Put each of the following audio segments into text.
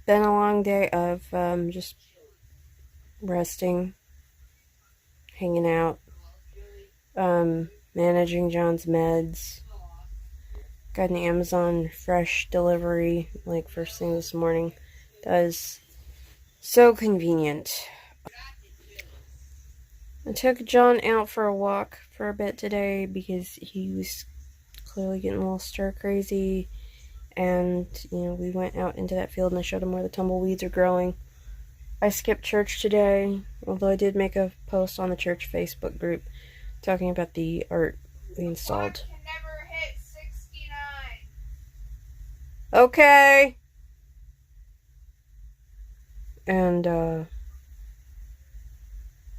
Been a long day of just resting, hanging out, managing John's meds. Got an Amazon Fresh delivery like first thing this morning. That is so convenient. I took John out for a walk for a bit today because he was clearly getting a little stir crazy. And, we went out into that field and I showed him where the tumbleweeds are growing. I skipped church today, although I did make a post on the church Facebook group talking about the art we installed. Can never hit 69. Okay. And,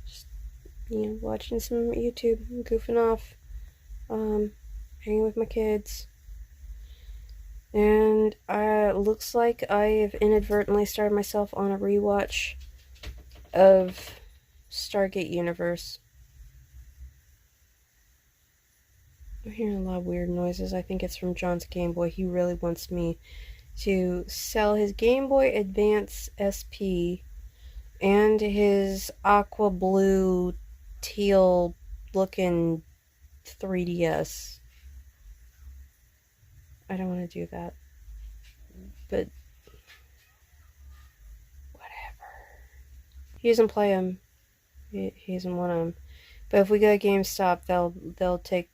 just, watching some YouTube, goofing off, hanging with my kids. And looks like I've inadvertently started myself on a rewatch of Stargate Universe. I'm hearing a lot of weird noises. I think it's from John's Game Boy. He really wants me to sell his Game Boy Advance SP and his aqua blue teal looking 3DS. I don't want to do that. But whatever. He doesn't play them. He doesn't want them. But if we go to GameStop, they'll take,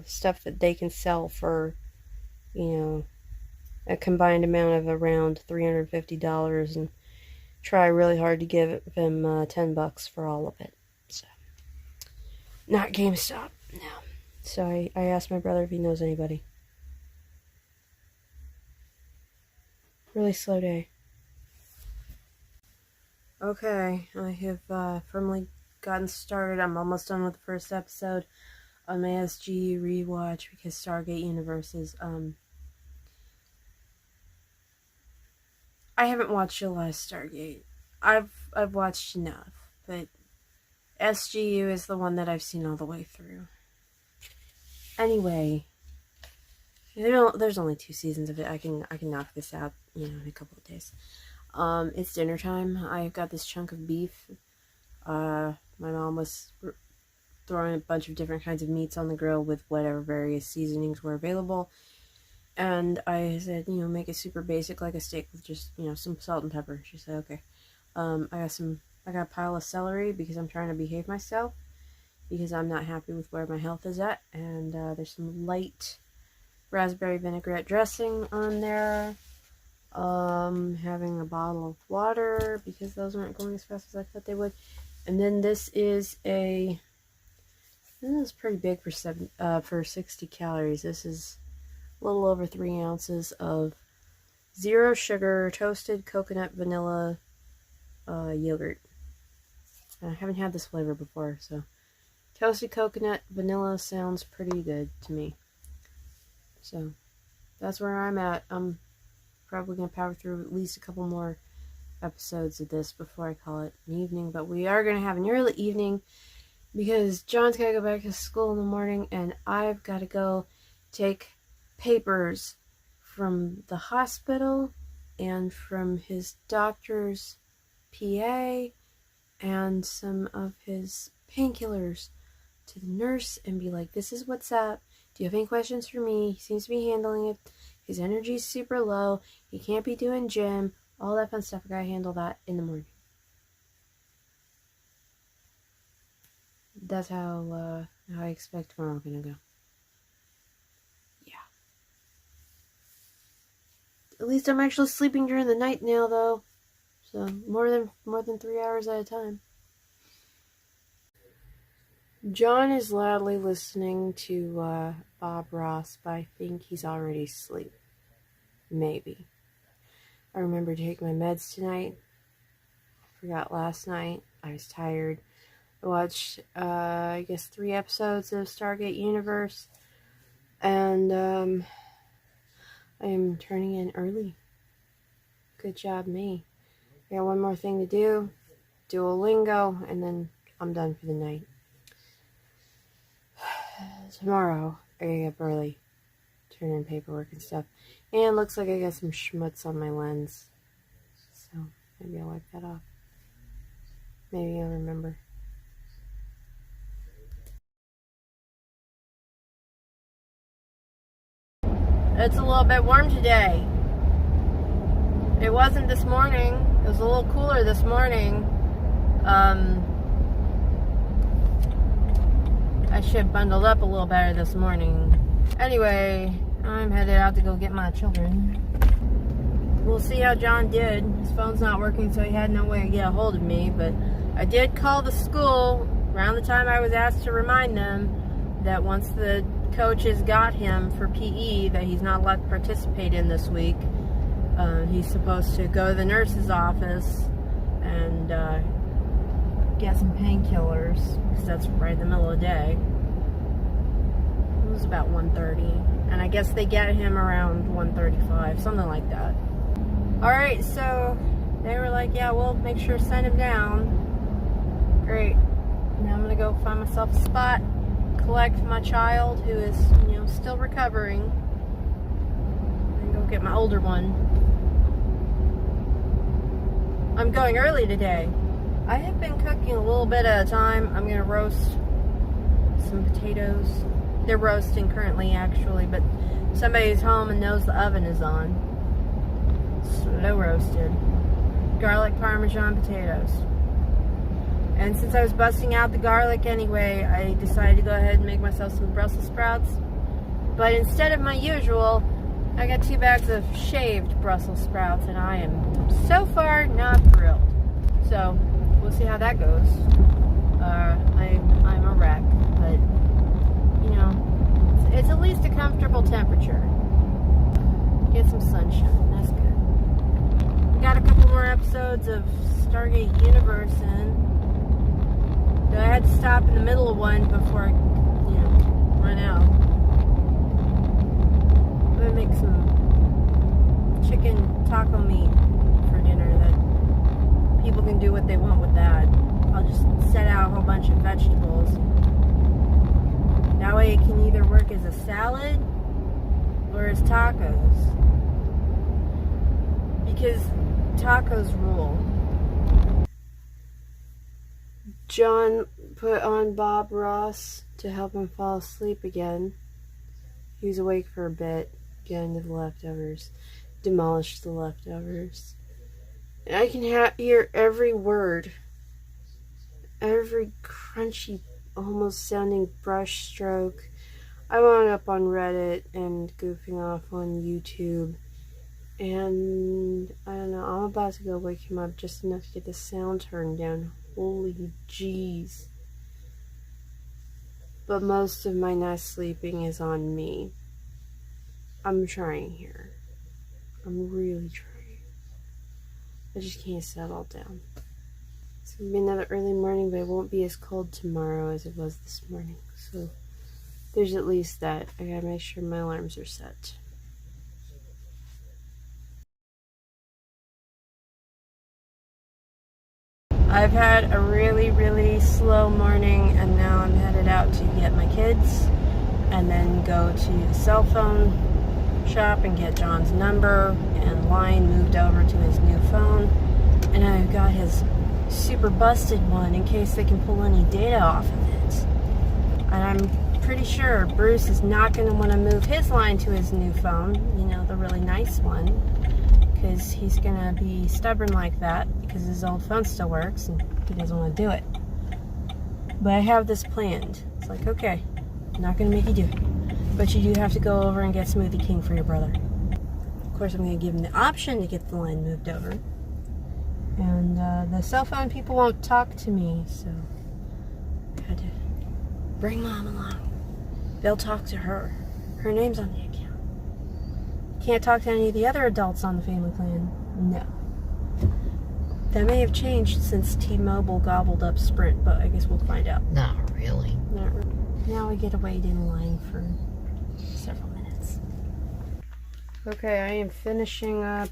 stuff that they can sell for, a combined amount of around $350 and try really hard to give him $10 for all of it. So, not GameStop, no. So I asked my brother if he knows anybody. Really slow day. Okay, I have firmly gotten started. I'm almost done with the first episode on my SG rewatch because Stargate Universe is, I haven't watched the last Stargate. I've watched enough, but SGU is the one that I've seen all the way through. Anyway, there's only 2 seasons of it. I can knock this out, in a couple of days. It's dinner time. I've got this chunk of beef. My mom was throwing a bunch of different kinds of meats on the grill with whatever various seasonings were available. And I said, make it super basic like a steak with just, some salt and pepper. She said, okay. I got a pile of celery because I'm trying to behave myself because I'm not happy with where my health is at. And there's some light raspberry vinaigrette dressing on there. Having a bottle of water because those aren't going as fast as I thought they would. And then this is pretty big for 60 calories. This is a little over 3 ounces of 0 sugar toasted coconut vanilla yogurt. I haven't had this flavor before, so toasted coconut vanilla sounds pretty good to me. So that's where I'm at. I'm probably going to power through at least a couple more episodes of this before I call it an evening, but we are going to have an early evening because John's got to go back to school in the morning and I've got to go take papers from the hospital and from his doctor's PA and some of his painkillers to the nurse and be like, this is what's up. Do you have any questions for me? He seems to be handling it. His energy's super low. He can't be doing gym. All that fun stuff. I gotta handle that in the morning. That's how I expect tomorrow gonna go. Yeah. At least I'm actually sleeping during the night now, though. So more than 3 hours at a time. John is loudly listening to Bob Ross, but I think he's already asleep. Maybe. I remember taking my meds tonight. I forgot last night. I was tired. I watched, 3 episodes of Stargate Universe. And, I am turning in early. Good job, me. I got one more thing to do. Duolingo, and then I'm done for the night. Tomorrow, I gotta get up early. Turn in paperwork and stuff. And it looks like I got some schmutz on my lens. So maybe I'll wipe that off. Maybe I'll remember. It's a little bit warm today. It wasn't this morning. It was a little cooler this morning. I should have bundled up a little better this morning. Anyway, I'm headed out to go get my children. We'll see how John did. His phone's not working, so he had no way to get a hold of me. But I did call the school around the time I was asked to remind them that once the coaches got him for PE that he's not allowed to participate in this week. He's supposed to go to the nurse's office and get some painkillers, because that's right in the middle of the day. It was about 1:30, and I guess they get him around 1:35, something like that. Alright, so they were like, yeah, we'll make sure to send him down. Great. Now I'm gonna go find myself a spot, collect my child who is, still recovering, and go get my older one. I'm going early today. I have been cooking a little bit at a time. I'm gonna roast some potatoes. They're roasting currently, actually, but somebody's home and knows the oven is on. Slow roasted. Garlic Parmesan potatoes. And since I was busting out the garlic anyway, I decided to go ahead and make myself some Brussels sprouts. But instead of my usual, I got 2 bags of shaved Brussels sprouts, and I am so far not thrilled. So we'll see how that goes. I'm a wreck, but it's at least a comfortable temperature. Get some sunshine. That's good. We got a couple more episodes of Stargate Universe in. So I had to stop in the middle of one before I, run out. I'm gonna make some chicken taco meat for dinner. That people can do what they want with that. I'll just set out a whole bunch of vegetables. That way it can either work as a salad or as tacos. Because tacos rule. John put on Bob Ross to help him fall asleep again. He was awake for a bit, getting to the leftovers, demolished the leftovers. And I can hear every word, every crunchy, almost sounding brush stroke. I wound up on Reddit and goofing off on YouTube. And I don't know, I'm about to go wake him up just enough to get the sound turned down. Holy jeez. But most of my nice sleeping is on me. I'm trying here. I'm really trying. I just can't settle down. It's gonna be another early morning, but it won't be as cold tomorrow as it was this morning. So there's at least that. I gotta make sure my alarms are set. I've had a really, really slow morning, and now I'm headed out to get my kids and then go to the cell phone shop and get John's number and line moved over to his new phone. And I've got his super busted one in case they can pull any data off of it. And I'm pretty sure Bruce is not going to want to move his line to his new phone, the really nice one, because he's going to be stubborn like that because his old phone still works and he doesn't want to do it. But I have this planned. It's like, okay, I'm not going to make you do it, but you do have to go over and get Smoothie King for your brother. Of course, I'm going to give him the option to get the line moved over. And the cell phone people won't talk to me, so I had to bring Mom along. They'll talk to her. Her name's on the account. Can't talk to any of the other adults on the family plan. No. That may have changed since T-Mobile gobbled up Sprint, but I guess we'll find out. Not really. Not really. Now we get to wait in line for several minutes. Okay, I am finishing up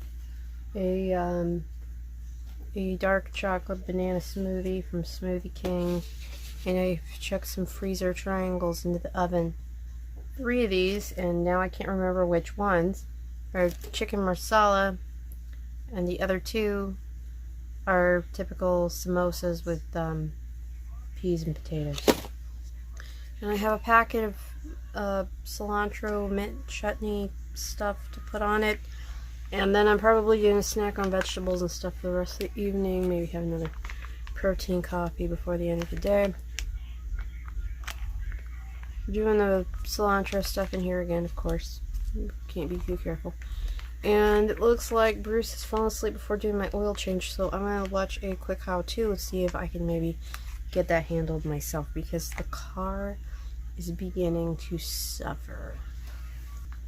a dark chocolate banana smoothie from Smoothie King, and I chucked some freezer triangles into the oven. 3 of these, and now I can't remember which ones, are chicken marsala, and the other 2 our typical samosas with peas and potatoes. And I have a packet of cilantro mint chutney stuff to put on it. And then I'm probably going to snack on vegetables and stuff for the rest of the evening. Maybe have another protein coffee before the end of the day. I'm doing the cilantro stuff in here again, of course. Can't be too careful. And it looks like Bruce has fallen asleep before doing my oil change, so I'm going to watch a quick how-to and see if I can maybe get that handled myself, because the car is beginning to suffer.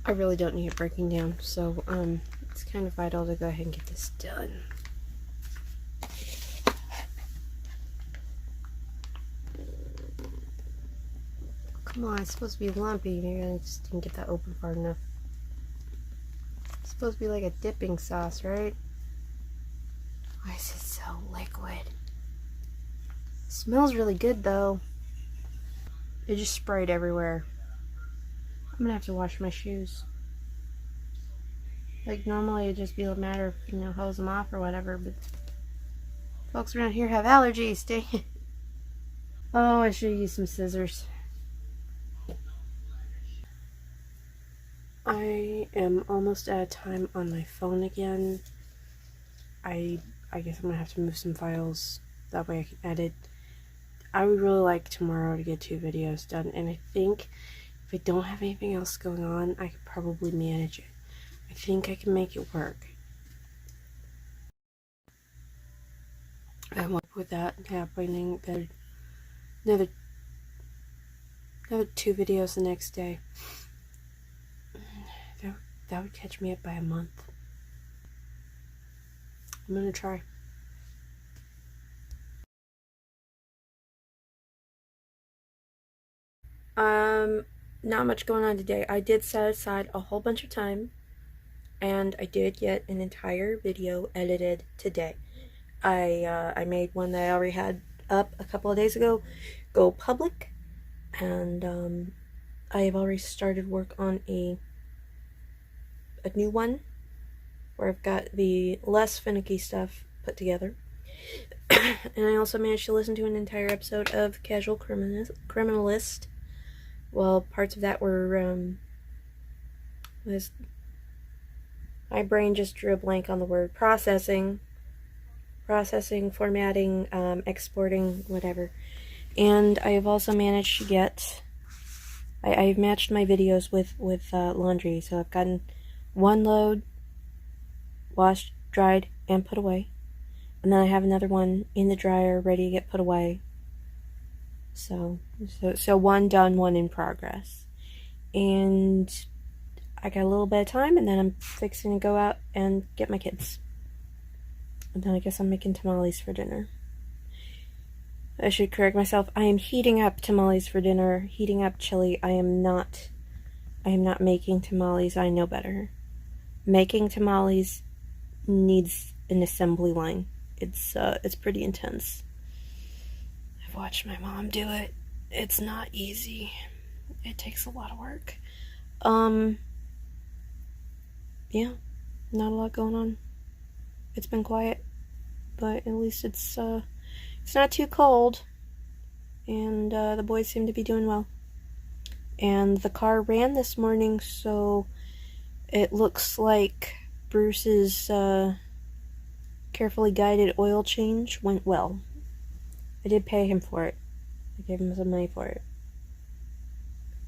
I really don't need it breaking down, so it's kind of vital to go ahead and get this done. Come on, it's supposed to be lumpy. Maybe I just didn't get that open far enough. It's supposed to be like a dipping sauce, right? Why is it so liquid? It smells really good though. It just sprayed everywhere. I'm gonna have to wash my shoes. Like normally it'd just be a matter of, you know, hose them off or whatever, but folks around here have allergies, dang it. Oh, I should use some scissors. I am almost out of time on my phone again. I guess I'm gonna have to move some files, that way I can edit. I would really like tomorrow to get 2 videos done, and I think if I don't have anything else going on, I could probably manage it. I think I can make it work. I'm up with that happening. Another 2 videos the next day. That would catch me up by a month. I'm gonna try. Not much going on today. I did set aside a whole bunch of time, and I did get an entire video edited today. I made one that I already had up a couple of days ago go public, and I have already started work on a new one where I've got the less finicky stuff put together. And I also managed to listen to an entire episode of Casual Criminalist. Well, parts of that were my brain just drew a blank on the word processing, formatting, exporting, whatever. And I have also managed to get, I've matched my videos with laundry, so I've gotten 1 load washed, dried, and put away, and then I have another one in the dryer ready to get put away. So 1 done, 1 in progress. And I got a little bit of time, and then I'm fixing to go out and get my kids. And then I guess I'm making tamales for dinner. I should correct myself. I am heating up tamales for dinner, heating up chili. I am not making tamales. I know better. Making tamales needs an assembly line. It's pretty intense. I've watched my mom do it. It's not easy. It takes a lot of work. Yeah, not a lot going on. It's been quiet, but at least it's not too cold, and the boys seem to be doing well. And the car ran this morning, so it looks like Bruce's carefully guided oil change went well. I did pay him for it. I gave him some money for it.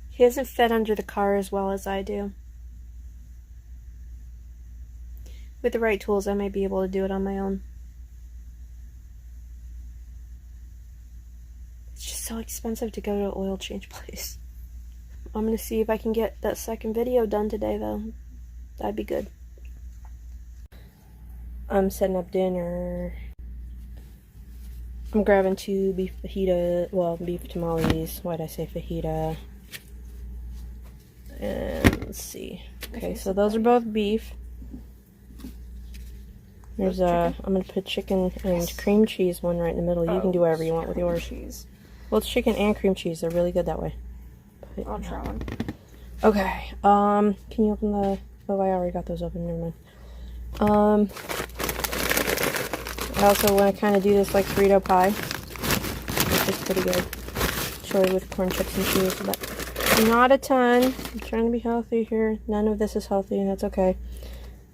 He doesn't fit under the car as well as I do. With the right tools, I might be able to do it on my own. It's just so expensive to go to an oil change place. I'm gonna see if I can get that second video done today, though. That'd be good. I'm setting up dinner. I'm grabbing 2 beef tamales. Why'd I say fajita? And let's see. Okay, so those are both beef. There's I'm gonna put chicken and cream cheese one right in the middle. You can do whatever you want with yours. Cheese. Well, it's chicken and cream cheese. They're really good that way. But, I'll try one. Okay. Can you open the? Oh, I already got those open. Never mind. I also want to kind of do this like Frito pie, which is pretty good. Chili with corn chips and cheese, but not a ton. I'm trying to be healthy here. None of this is healthy, and that's okay.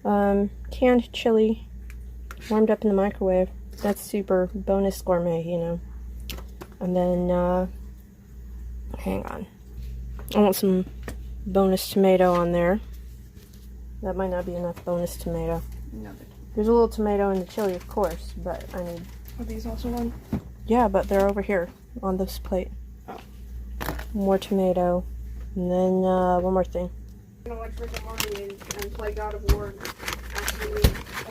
Canned chili, warmed up in the microwave. That's super bonus gourmet, you know. And then, hang on. I want some bonus tomato on there. That might not be enough bonus tomato. No, There's a little tomato in the chili, of course, but I need... are these also on? Yeah, but they're over here on this plate. Oh. More tomato. And then, one more thing. I'm gonna like Rick and Morty and play God of War and absolutely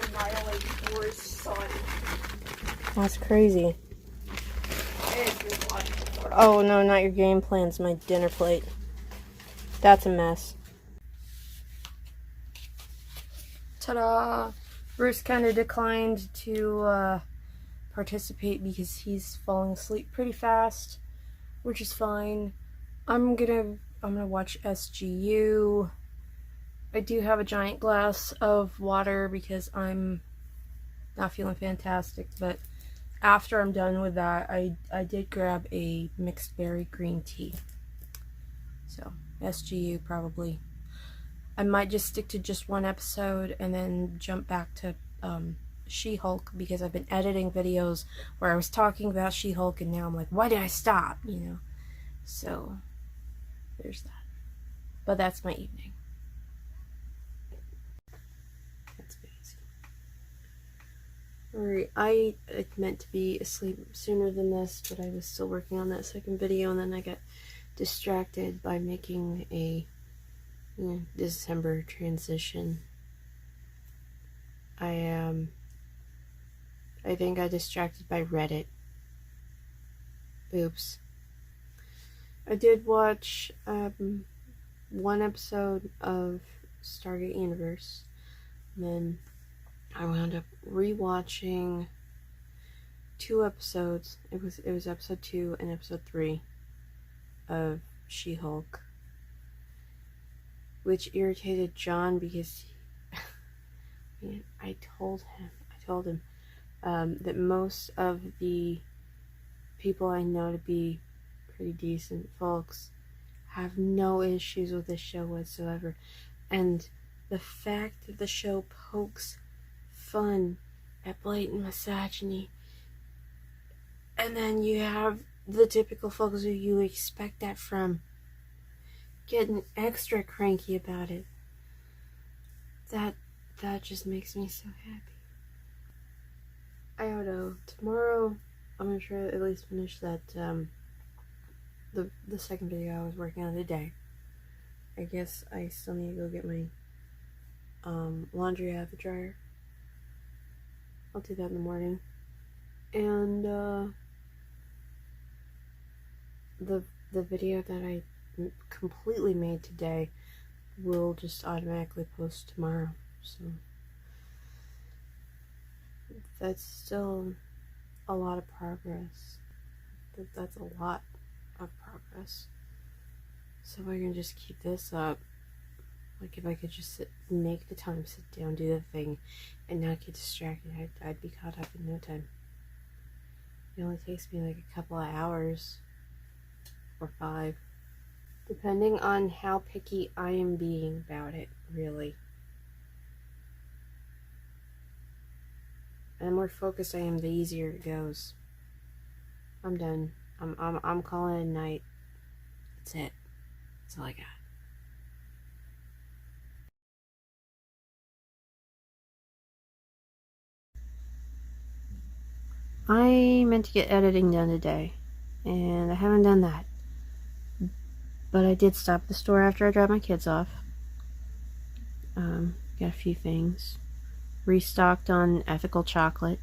annihilate Thor's son. That's crazy. It's really fun. Oh, no, not your game plans, my dinner plate. That's a mess. Ta-da! Bruce kind of declined to participate because he's falling asleep pretty fast, which is fine. I'm gonna watch SGU. I do have a giant glass of water because I'm not feeling fantastic, but after I'm done with that, I did grab a mixed berry green tea. So, SGU probably. I might just stick to just one episode and then jump back to She-Hulk because I've been editing videos where I was talking about She-Hulk and now I'm like, why did I stop? You know? So, there's that. But that's my evening. That's basic. Alright, I meant to be asleep sooner than this, but I was still working on that second video and then I got distracted by making a December transition. I think I distracted by Reddit. Oops. I did watch one episode of Stargate Universe, and then I wound up rewatching 2 episodes. It was episode 2 and episode 3 of She-Hulk, which irritated John because I told him that most of the people I know to be pretty decent folks have no issues with this show whatsoever, and the fact that the show pokes fun at blatant misogyny, and then you have the typical folks who you expect that from getting extra cranky about it. That just makes me so happy. I don't know. Tomorrow I'm gonna try to at least finish that the second video I was working on today. I guess I still need to go get my laundry out of the dryer. I'll do that in the morning. And the video that I completely made today will just automatically post tomorrow, so that's still a lot of progress. That's a lot of progress. So if I can just keep this up, like if I could just make the time, sit down, do the thing, and not get distracted, I'd be caught up in no time. It only takes me like a couple of hours or 5, depending on how picky I am being about it, really. And the more focused I am, the easier it goes. I'm done. I'm calling it a night. That's it. That's all I got. I meant to get editing done today, and I haven't done that. But I did stop at the store after I dropped my kids off. Got a few things. Restocked on ethical chocolate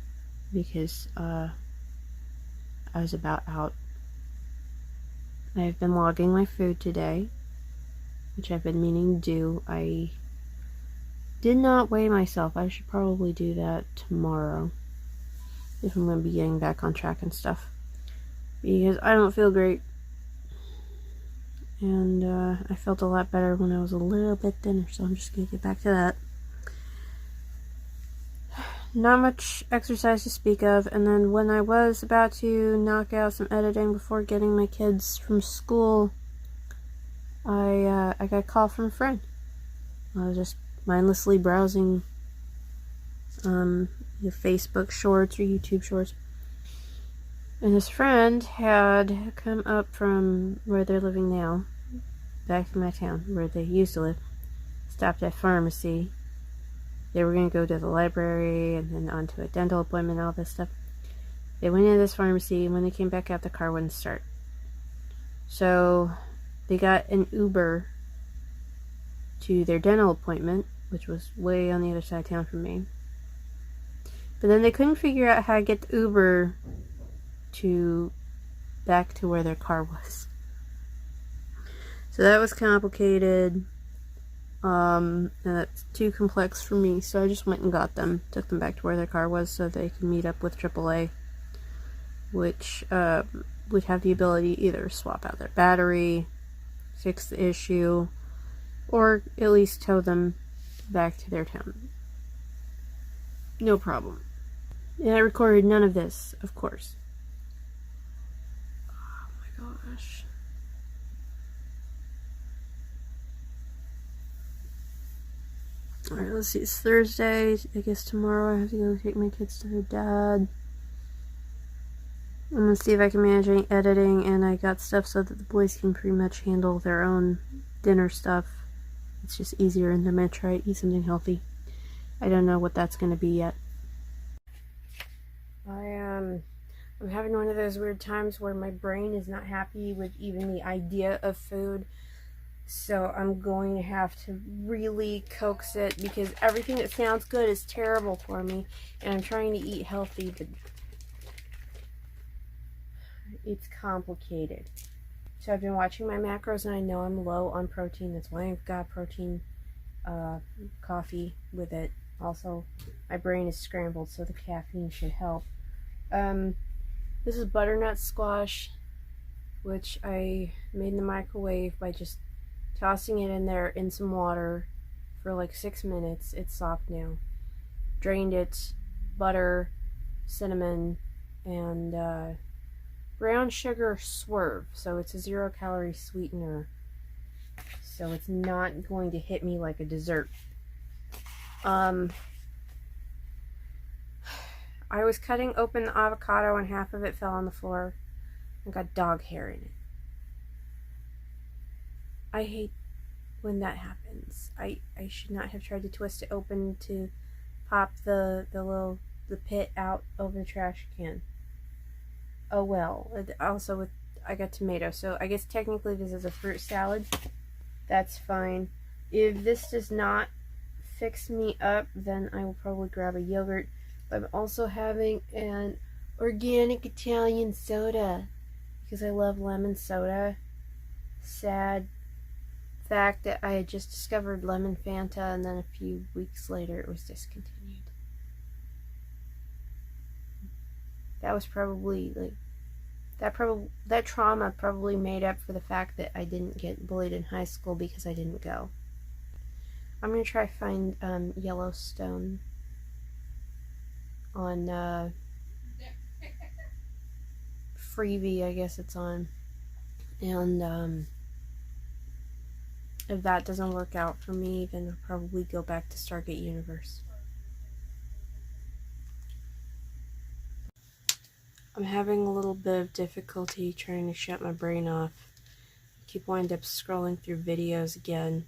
because I was about out. I've been logging my food today, which I've been meaning to do. I did not weigh myself. I should probably do that tomorrow if I'm going to be getting back on track and stuff, because I don't feel great. And I felt a lot better when I was a little bit thinner, so I'm just going to get back to that. not much exercise to speak of. And then when I was about to knock out some editing before getting my kids from school, I got a call from a friend. I was just mindlessly browsing your Facebook Shorts or YouTube Shorts. And his friend had come up from where they're living now, back to my town, where they used to live, stopped at pharmacy. They were going to go to the library and then on to a dental appointment, all this stuff. They went into this pharmacy, and when they came back out, the car wouldn't start. So they got an Uber to their dental appointment, which was way on the other side of town from me. But then they couldn't figure out how to get the Uber back to where their car was. So that was complicated. And that's too complex for me, so I just went and got them, took them back to where their car was so they could meet up with AAA, which would have the ability to either swap out their battery, fix the issue, or at least tow them back to their town. No problem. And I recorded none of this, of course. Oh my gosh. Alright, let's see, it's Thursday. I guess tomorrow I have to go take my kids to their dad. I'm gonna see if I can manage any editing, and I got stuff so that the boys can pretty much handle their own dinner stuff. It's just easier, and they're gonna try to eat something healthy. I don't know what that's gonna be yet. I'm having one of those weird times where my brain is not happy with even the idea of food. So I'm going to have to really coax it, because everything that sounds good is terrible for me. And I'm trying to eat healthy, but it's complicated. So I've been watching my macros, and I know I'm low on protein. That's why I've got protein coffee with it. Also, my brain is scrambled, so the caffeine should help. This is butternut squash, which I made in the microwave by just tossing it in there in some water for like 6 minutes. It's soft now. Drained it, butter, cinnamon, and brown sugar Swerve. So it's a 0-calorie sweetener. So it's not going to hit me like a dessert. I was cutting open the avocado and half of it fell on the floor and got dog hair in it. I hate when that happens. I should not have tried to twist it open to pop the pit out over the trash can. Oh well. Also, I got tomato, so I guess technically this is a fruit salad. That's fine. If this does not fix me up, then I will probably grab a yogurt. I'm also having an organic Italian soda because I love lemon soda. Sad fact that I had just discovered lemon Fanta, and then a few weeks later it was discontinued. That was probably that trauma probably made up for the fact that I didn't get bullied in high school because I didn't go. I'm gonna try find Yellowstone on Freevee, I guess it's on, and if that doesn't work out for me, then I'll probably go back to Stargate Universe. I'm having a little bit of difficulty trying to shut my brain off. I keep wind up scrolling through videos again,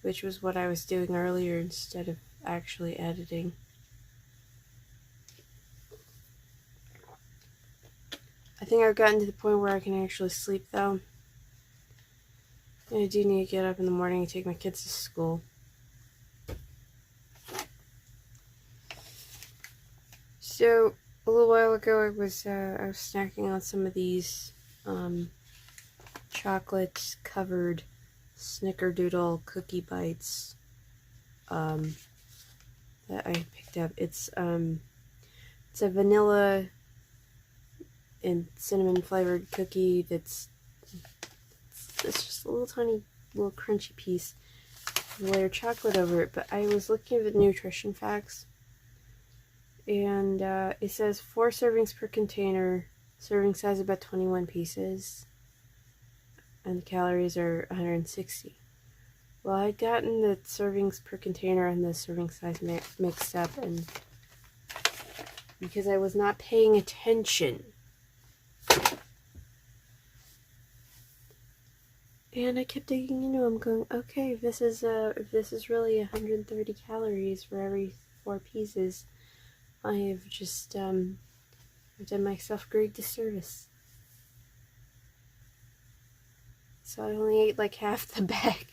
which was what I was doing earlier instead of actually editing. I think I've gotten to the point where I can actually sleep, though. And I do need to get up in the morning and take my kids to school. So, a little while ago, I was snacking on some of these chocolate-covered Snickerdoodle cookie bites that I picked up. It's a vanilla and cinnamon flavored cookie it's just a little tiny little crunchy piece with a layer of chocolate over it. But I was looking at the nutrition facts And it says 4 servings per container, serving size about 21 pieces, and the calories are 160. Well, I'd gotten the servings per container and the serving size mixed up, and because I was not paying attention. And I kept digging into them, going, okay, if this is really 130 calories for every 4 pieces, I have just I've done myself great disservice. So I only ate like half the bag.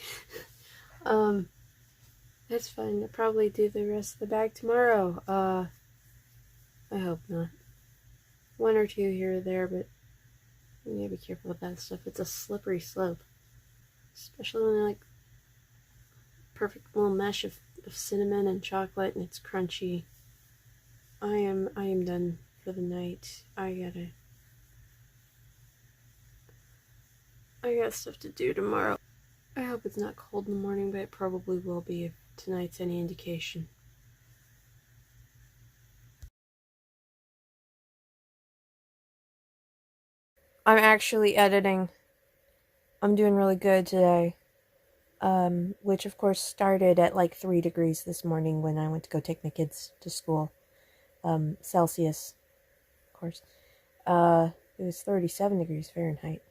That's fine. I'll probably do the rest of the bag tomorrow. I hope not. 1 or 2 here or there, but you gotta be careful with that stuff. It's a slippery slope. Especially when they're like perfect little mesh of cinnamon and chocolate and it's crunchy. I am done for the night. I got stuff to do tomorrow. I hope it's not cold in the morning, but it probably will be if tonight's any indication. I'm actually editing. I'm doing really good today. Which of course started at like 3 degrees this morning when I went to go take my kids to school. Celsius, of course. It was 37 degrees Fahrenheit.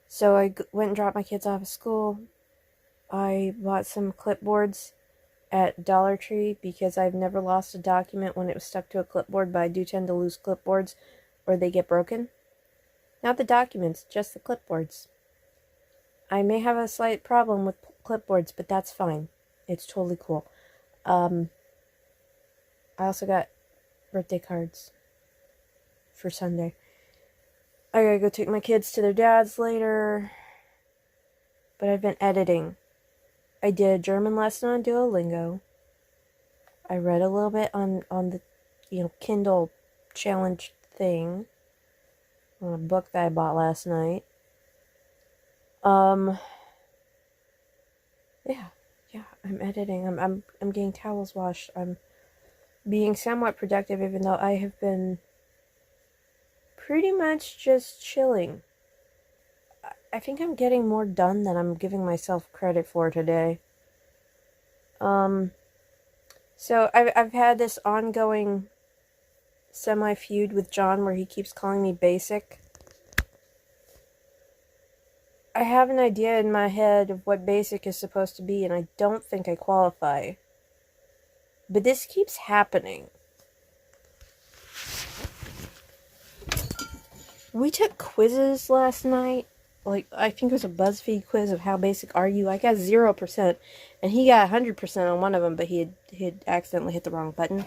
So I went and dropped my kids off at school. I bought some clipboards at Dollar Tree because I've never lost a document when it was stuck to a clipboard, but I do tend to lose clipboards or they get broken. Not the documents, just the clipboards. I may have a slight problem with clipboards, but that's fine. It's totally cool. I also got birthday cards for Sunday. I gotta go take my kids to their dad's later. But I've been editing. I did a German lesson on Duolingo. I read a little bit on the Kindle challenge thing. On a book that I bought last night. Yeah, I'm editing. I'm getting towels washed. I'm being somewhat productive, even though I have been pretty much just chilling. I think I'm getting more done than I'm giving myself credit for today. So I've had this ongoing semi-feud with John where he keeps calling me basic. I have an idea in my head of what basic is supposed to be, and I don't think I qualify. But this keeps happening. We took quizzes last night. Like, I think it was a BuzzFeed quiz of how basic are you. I got 0%, and he got 100% on one of them, but he had accidentally hit the wrong button.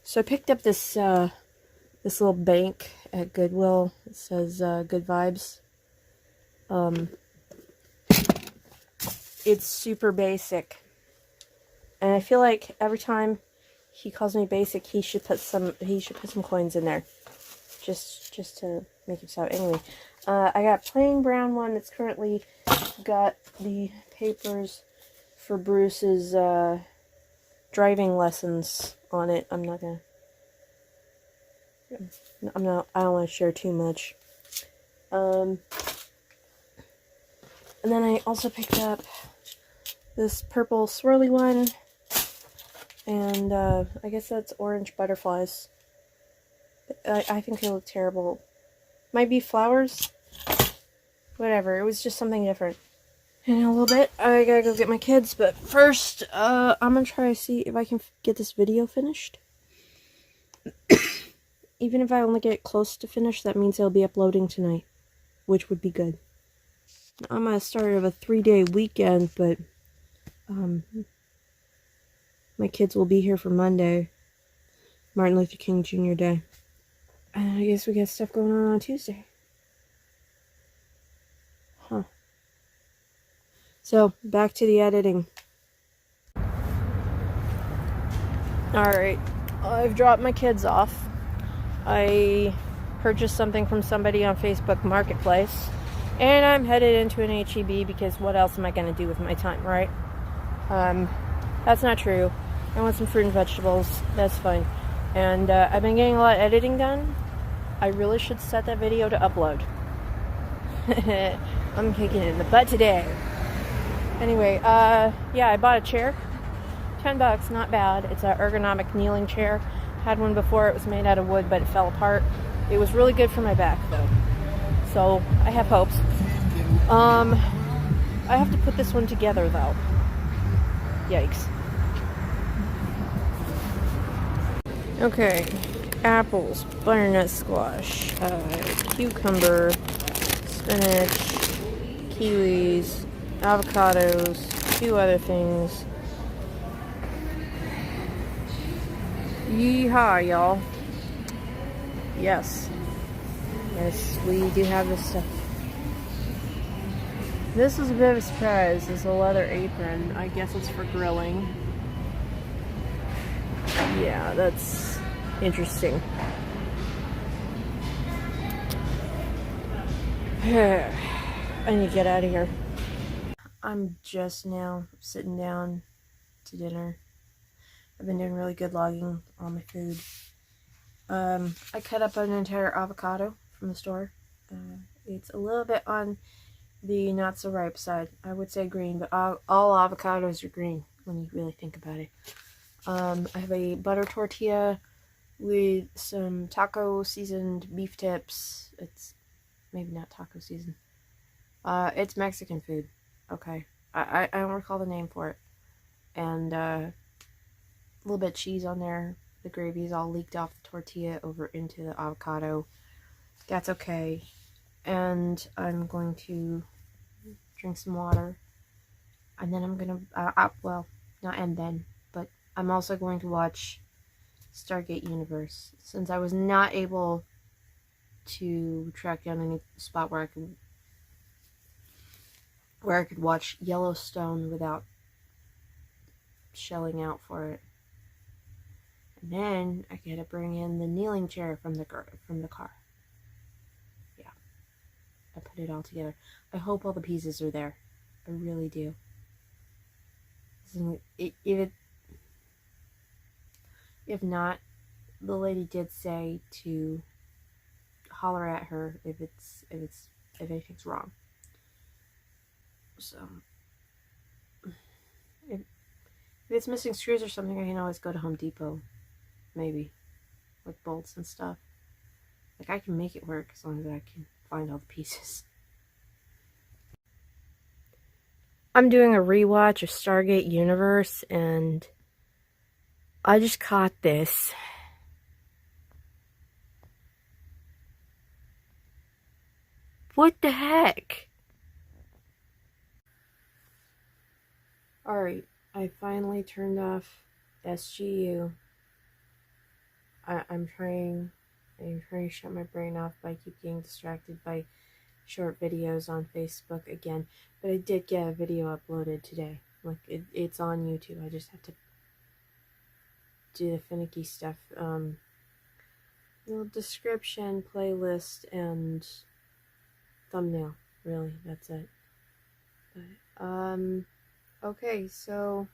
So I picked up this little bank at Goodwill. It says Good Vibes. It's super basic, and I feel like every time he calls me basic, he should put some coins in there, just to make it so. Anyway, I got plain brown one that's currently got the papers for Bruce's driving lessons on it. I don't want to share too much. And then I also picked up this purple swirly one, and I guess that's orange butterflies. I think they look terrible. Might be flowers? Whatever, it was just something different. And in a little bit, I gotta go get my kids, but first, I'm gonna try to see if I can get this video finished. Even if I only get close to finish, that means it'll be uploading tonight, which would be good. I'm at the start of a 3-day weekend, but my kids will be here for Monday, Martin Luther King Jr. Day. And I guess we got stuff going on Tuesday. Huh. So, back to the editing. Alright, I've dropped my kids off. I purchased something from somebody on Facebook Marketplace. And I'm headed into an H-E-B because what else am I going to do with my time, right? That's not true. I want some fruit and vegetables. That's fine. And I've been getting a lot of editing done. I really should set that video to upload. I'm kicking it in the butt today. Anyway, yeah, I bought a chair. $10, not bad. It's an ergonomic kneeling chair. Had one before. It was made out of wood, but it fell apart. It was really good for my back, though. So I have hopes. I have to put this one together, though. Yikes. Okay, apples, butternut squash, cucumber, spinach, kiwis, avocados, 2 other things. Yeehaw, y'all. Yes. Yes, we do have this stuff. This was a bit of a surprise. It's a leather apron. I guess it's for grilling. Yeah, that's interesting. I need to get out of here. I'm just now sitting down to dinner. I've been doing really good logging on my food. I cut up an entire avocado from the store. It's a little bit on the not so ripe side. I would say green, but all avocados are green when you really think about it. I have a butter tortilla with some taco seasoned beef tips. It's maybe not taco seasoned. It's Mexican food. Okay. I don't recall the name for it. And a little bit of cheese on there. The gravy is all leaked off the tortilla over into the avocado. That's okay. And I'm going to drink some water. And then I'm going to, well, not and then, but I'm also going to watch Stargate Universe. Since I was not able to track down any spot where I could watch Yellowstone without shelling out for it. And then I gotta bring in the kneeling chair from the car. Yeah, I put it all together. I hope all the pieces are there. I really do. If not, the lady did say to holler at her if anything's wrong. So if it's missing screws or something, I can always go to Home Depot, maybe, with bolts and stuff. Like, I can make it work as long as I can find all the pieces. I'm doing a rewatch of Stargate Universe, and I just caught this. What the heck? Alright, I finally turned off SGU. I'm trying to shut my brain off, but I keep getting distracted by short videos on Facebook again. But I did get a video uploaded today. Like, it's on YouTube. I just have to do the finicky stuff. Description, playlist, and thumbnail. Really, that's it. But, okay, so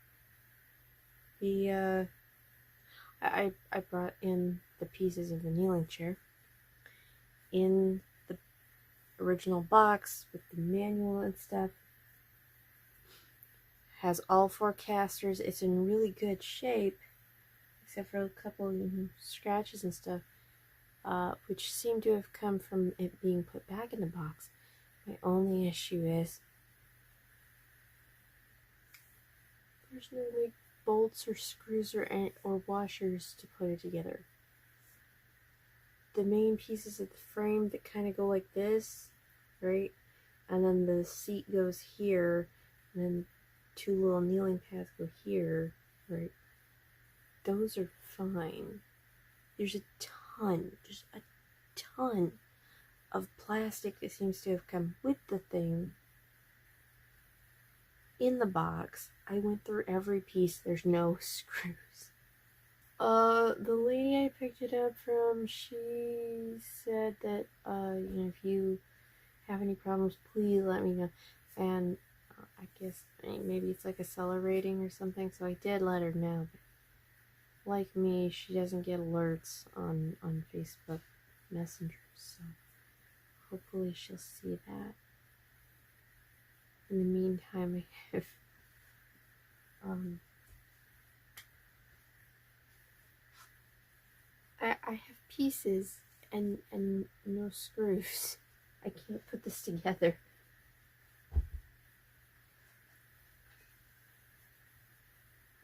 the I brought in the pieces of the kneeling chair in the original box with the manual and stuff. Has all 4 casters. It's in really good shape, except for a couple scratches and stuff, which seem to have come from it being put back in the box. My only issue is there's no like bolts or screws or washers to put it together. The main pieces of the frame that kind of go like this, right? And then the seat goes here, and then 2 little kneeling pads go here, right? Those are fine. There's just a ton of plastic that seems to have come with the thing in the box. I went through every piece. There's no screws. The lady I picked it up from, she said that, if you have any problems, please let me know. And I guess maybe it's like a seller rating or something, so I did let her know. like me, she doesn't get alerts on Facebook Messenger, so hopefully she'll see that. In the meantime, I have I have pieces and no screws. I can't put this together.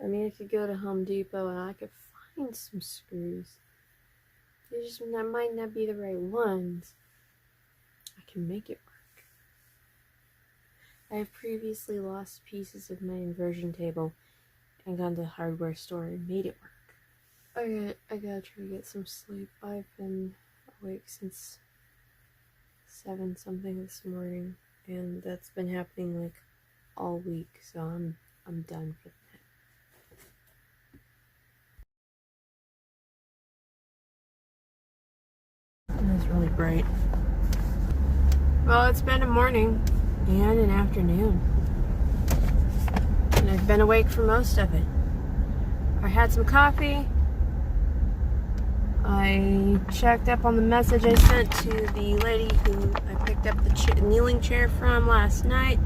I mean, I could go to Home Depot and I could find some screws. They just might not be the right ones. I can make it work. I have previously lost pieces of my inversion table and gone to the hardware store and made it work. I gotta try to get some sleep. I've been awake since 7 something this morning, and that's been happening like all week, so I'm done for the night. It's really bright. Well, it's been a morning and an afternoon, and I've been awake for most of it. I had some coffee. I checked up on the message I sent to the lady who I picked up the kneeling chair from last night.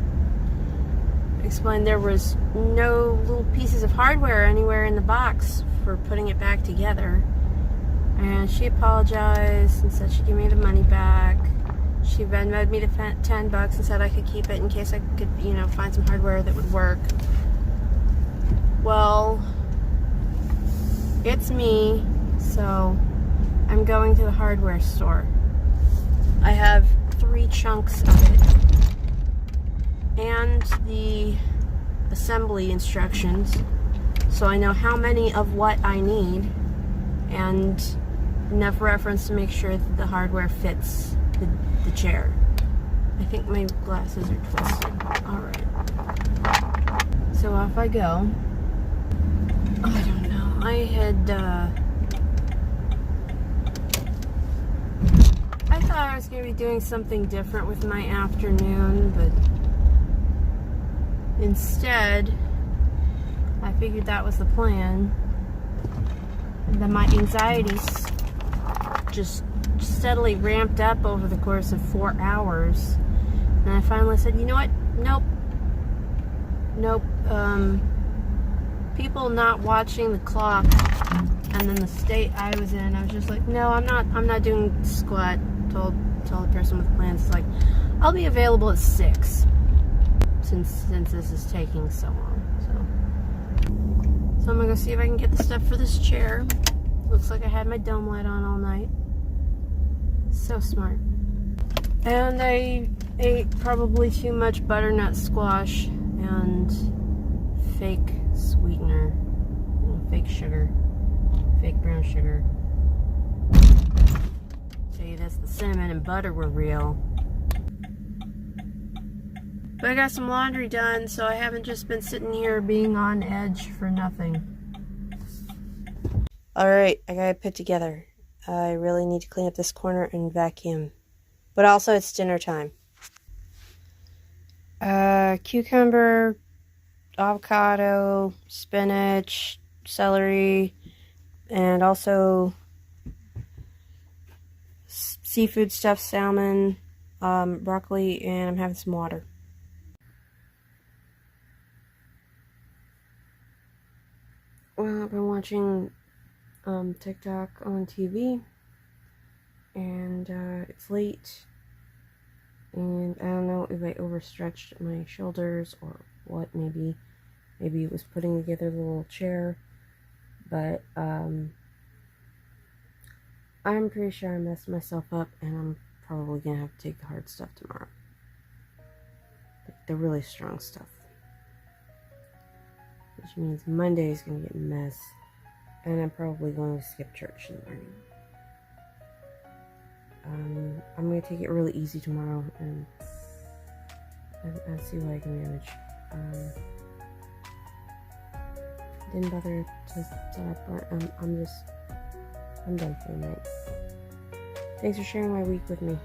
I explained there was no little pieces of hardware anywhere in the box for putting it back together. And she apologized and said she'd give me the money back. She Venmo'd me the $10 and said I could keep it in case I could, find some hardware that would work. Well, it's me, so I'm going to the hardware store. I have 3 chunks of it and the assembly instructions, so I know how many of what I need and enough reference to make sure that the hardware fits the chair. I think my glasses are twisted. Alright. So off I go. I don't know. I thought I was going to be doing something different with my afternoon, but instead, I figured that was the plan. And then my anxieties just steadily ramped up over the course of 4 hours. And I finally said, you know what? Nope. People not watching the clock and then the state I was in, I was just like, no, I'm not doing squat. Told the person with the plans, like, I'll be available at 6 since this is taking so long. So I'm gonna go see if I can get the stuff for this chair. Looks like I had my dome light on all night. So smart. And I ate probably too much butternut squash and fake sweetener, fake sugar, fake brown sugar. Tell you this, the cinnamon and butter were real. But I got some laundry done, so I haven't just been sitting here being on edge for nothing. Alright, I got it put together. I really need to clean up this corner and vacuum. But also it's dinner time. Cucumber, avocado, spinach, celery, and also seafood stuffed salmon, broccoli, and I'm having some water. Well, I've been watching TikTok on TV, and it's late, and I don't know if I overstretched my shoulders or what. Maybe it was putting together the little chair, but I'm pretty sure I messed myself up, and I'm probably gonna have to take the hard stuff tomorrow, like the really strong stuff, which means Monday is gonna get a mess. And I'm probably going to skip church in the morning. I'm going to take it really easy tomorrow and see what I can manage. Didn't bother to set up, but I'm done for the night. Thanks for sharing my week with me.